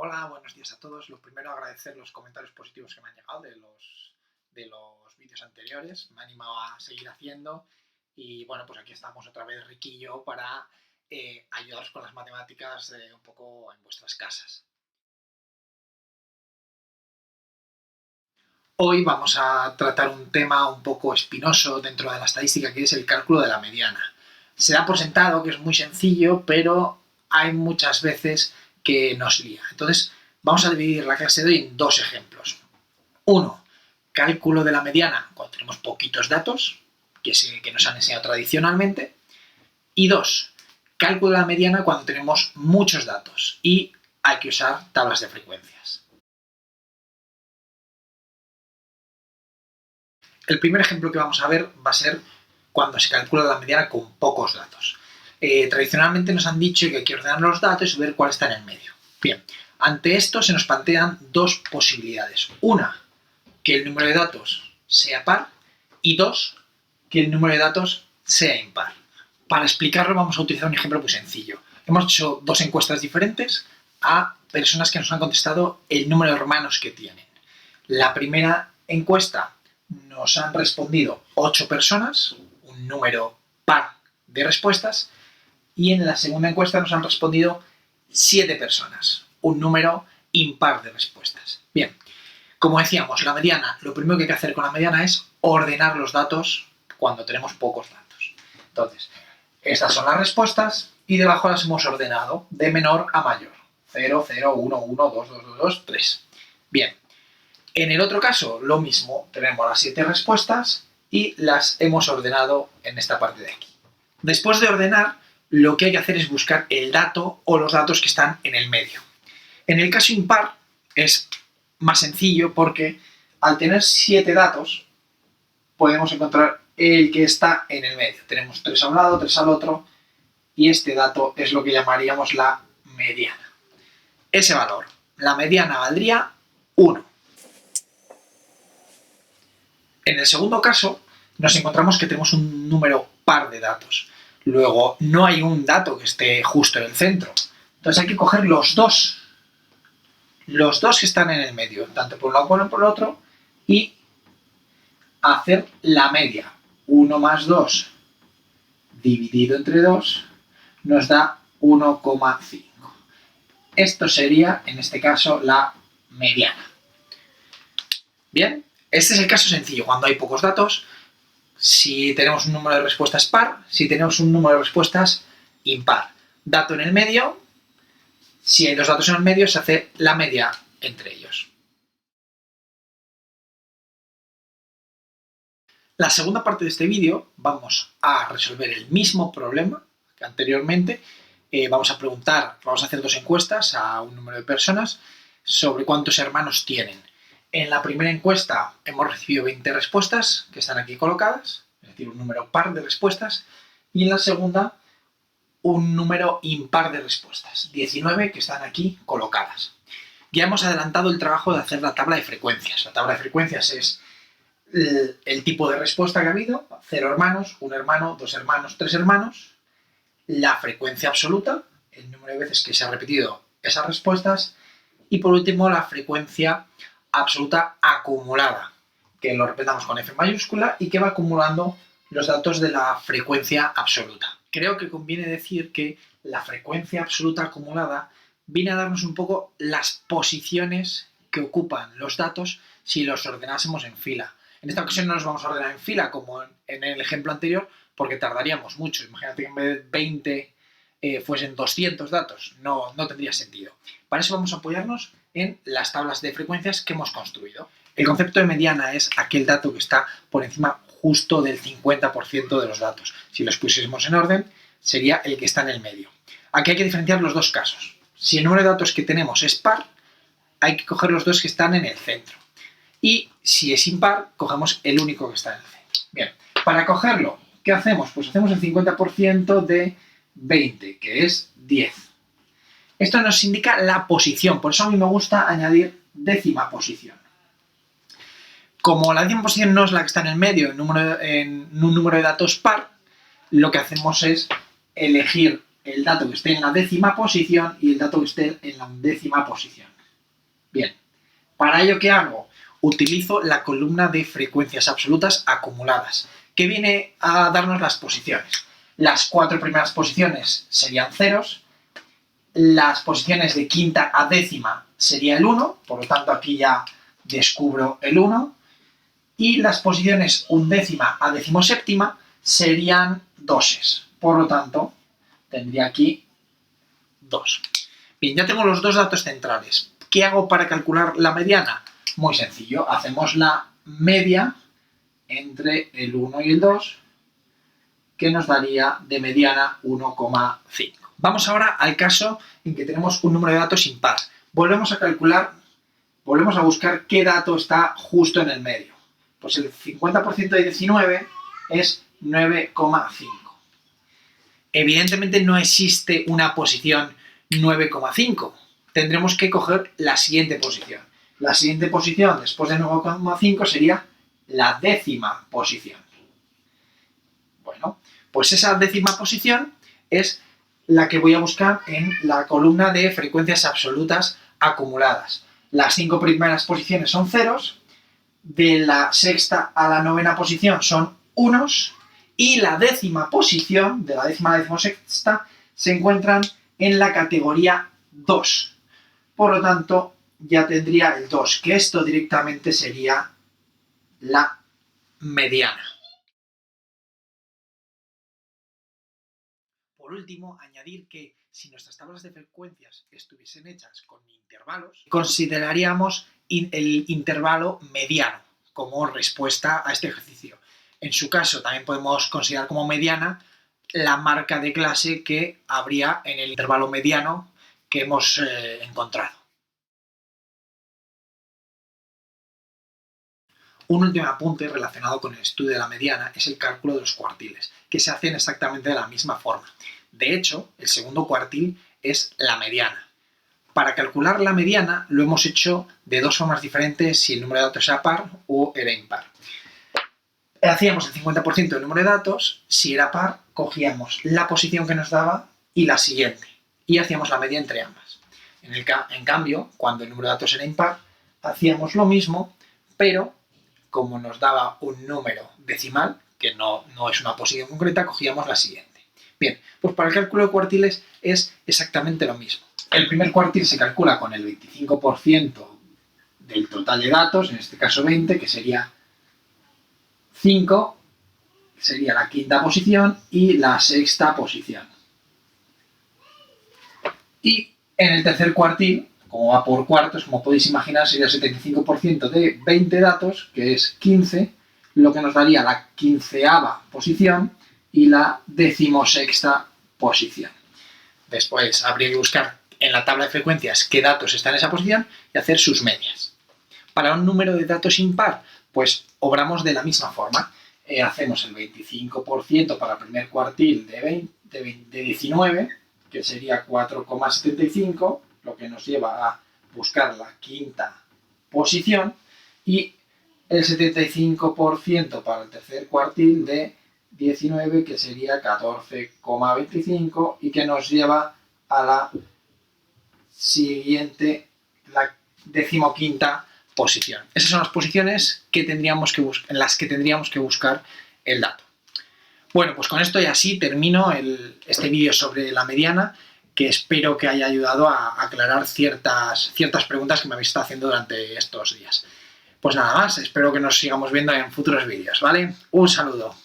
Hola, buenos días a todos. Lo primero, agradecer los comentarios positivos que me han llegado de los vídeos anteriores. Me ha animado a seguir haciendo y bueno, pues aquí estamos otra vez Ricky y yo para ayudaros con las matemáticas un poco en vuestras casas. Hoy vamos a tratar un tema un poco espinoso dentro de la estadística, que es el cálculo de la mediana. Se da por sentado que es muy sencillo, pero hay muchas veces que nos lía. Entonces, vamos a dividir la clase de hoy en dos ejemplos. Uno, cálculo de la mediana cuando tenemos poquitos datos, que es el que nos han enseñado tradicionalmente. Y dos, cálculo de la mediana cuando tenemos muchos datos y hay que usar tablas de frecuencias. El primer ejemplo que vamos a ver va a ser cuando se calcula la mediana con pocos datos. Tradicionalmente nos han dicho que hay que ordenar los datos y ver cuál está en el medio. Bien, ante esto se nos plantean dos posibilidades. Una, que el número de datos sea par, y dos, que el número de datos sea impar. Para explicarlo vamos a utilizar un ejemplo muy sencillo. Hemos hecho dos encuestas diferentes a personas que nos han contestado el número de hermanos que tienen. La primera encuesta nos han respondido 8 personas, un número par de respuestas, y en la segunda encuesta nos han respondido 7 personas, un número impar de respuestas. Bien, como decíamos, la mediana, lo primero que hay que hacer con la mediana es ordenar los datos cuando tenemos pocos datos. Entonces, estas son las respuestas y debajo las hemos ordenado de menor a mayor. 0, 0, 1, 1, 2, 2, 2, 2, 3. Bien. En el otro caso, lo mismo, tenemos las 7 respuestas y las hemos ordenado en esta parte de aquí. Después de ordenar, lo que hay que hacer es buscar el dato o los datos que están en el medio. En el caso impar es más sencillo porque al tener 7 datos podemos encontrar el que está en el medio. Tenemos 3 a un lado, 3 al otro y este dato es lo que llamaríamos la mediana. Ese valor, la mediana valdría 1. En el segundo caso, nos encontramos que tenemos un número par de datos. Luego, no hay un dato que esté justo en el centro. Entonces hay que coger los dos que están en el medio, tanto por un lado como por el otro, y hacer la media. 1 más 2 dividido entre 2 nos da 1,5. Esto sería, en este caso, la mediana. Bien. Este es el caso sencillo, cuando hay pocos datos, si tenemos un número de respuestas par, si tenemos un número de respuestas impar. Dato en el medio, si hay dos datos en el medio, se hace la media entre ellos. La segunda parte de este vídeo vamos a resolver el mismo problema que anteriormente. Vamos a hacer dos encuestas a un número de personas sobre cuántos hermanos tienen. En la primera encuesta hemos recibido 20 respuestas que están aquí colocadas, es decir, un número par de respuestas, y en la segunda un número impar de respuestas, 19 que están aquí colocadas. Ya hemos adelantado el trabajo de hacer la tabla de frecuencias. La tabla de frecuencias es el tipo de respuesta que ha habido, 0 hermanos, 1 hermano, 2 hermanos, 3 hermanos, la frecuencia absoluta, el número de veces que se ha repetido esas respuestas, y por último la frecuencia absoluta acumulada, que lo representamos con F mayúscula y que va acumulando los datos de la frecuencia absoluta. Creo que conviene decir que la frecuencia absoluta acumulada viene a darnos un poco las posiciones que ocupan los datos si los ordenásemos en fila. En esta ocasión no los vamos a ordenar en fila como en el ejemplo anterior porque tardaríamos mucho. Imagínate que en vez de 20 fuesen 200 datos, no tendría sentido. Para eso vamos a apoyarnos en las tablas de frecuencias que hemos construido. El concepto de mediana es aquel dato que está por encima justo del 50% de los datos. Si los pusiésemos en orden, sería el que está en el medio. Aquí hay que diferenciar los dos casos. Si el número de datos que tenemos es par, hay que coger los dos que están en el centro. Y si es impar, cogemos el único que está en el centro. Bien, para cogerlo, ¿qué hacemos? Pues hacemos el 50% de 20, que es 10. Esto nos indica la posición, por eso a mí me gusta añadir décima posición. Como la décima posición no es la que está en el medio en un número de datos par, lo que hacemos es elegir el dato que esté en la décima posición y el dato que esté en la undécima posición. Bien, ¿para ello qué hago? Utilizo la columna de frecuencias absolutas acumuladas, que viene a darnos las posiciones. Las 4 primeras posiciones serían ceros, las posiciones de quinta a décima sería el 1, por lo tanto aquí ya descubro el 1, y las posiciones undécima a decimoséptima serían doses, por lo tanto tendría aquí 2. Bien, ya tengo los dos datos centrales. ¿Qué hago para calcular la mediana? Muy sencillo, hacemos la media entre el 1 y el 2, que nos daría de mediana 1,5. Vamos ahora al caso en que tenemos un número de datos impar. Volvemos a buscar qué dato está justo en el medio. Pues el 50% de 19 es 9,5. Evidentemente no existe una posición 9,5. Tendremos que coger la siguiente posición. La siguiente posición después de 9,5 sería la décima posición. Bueno, pues esa décima posición es la que voy a buscar en la columna de frecuencias absolutas acumuladas. Las 5 primeras posiciones son ceros, de la sexta a la novena posición son unos, y la décima posición, de la décima a la decimosexta, se encuentran en la categoría 2. Por lo tanto, ya tendría el 2, que esto directamente sería la mediana. Por último, añadir que si nuestras tablas de frecuencias estuviesen hechas con intervalos, consideraríamos el intervalo mediano como respuesta a este ejercicio. En su caso, también podemos considerar como mediana la marca de clase que habría en el intervalo mediano que hemos encontrado. Un último apunte relacionado con el estudio de la mediana es el cálculo de los cuartiles, que se hacen exactamente de la misma forma. De hecho, el segundo cuartil es la mediana. Para calcular la mediana lo hemos hecho de dos formas diferentes si el número de datos era par o era impar. Hacíamos el 50% del número de datos, si era par, cogíamos la posición que nos daba y la siguiente, y hacíamos la media entre ambas. En cambio, cuando el número de datos era impar, hacíamos lo mismo, pero como nos daba un número decimal, que no es una posición concreta, cogíamos la siguiente. Bien, pues para el cálculo de cuartiles es exactamente lo mismo. El primer cuartil se calcula con el 25% del total de datos, en este caso 20, que sería 5, sería la quinta posición, y la sexta posición. Y en el tercer cuartil, como va por cuartos, como podéis imaginar, sería el 75% de 20 datos, que es 15, lo que nos daría la 15ª posición y la 16ª posición. Después habría que buscar en la tabla de frecuencias qué datos están en esa posición y hacer sus medias. Para un número de datos impar, pues obramos de la misma forma. Hacemos el 25% para el primer cuartil de 19, que sería 4,75, lo que nos lleva a buscar la quinta posición, y el 75% para el tercer cuartil de 19, que sería 14,25, y que nos lleva a la siguiente, la 15ª posición. Esas son las posiciones que en las que tendríamos que buscar el dato. Bueno, pues con esto y así termino este vídeo sobre la mediana, que espero que haya ayudado a aclarar ciertas preguntas que me habéis estado haciendo durante estos días. Pues nada más, espero que nos sigamos viendo en futuros vídeos, ¿vale? Un saludo.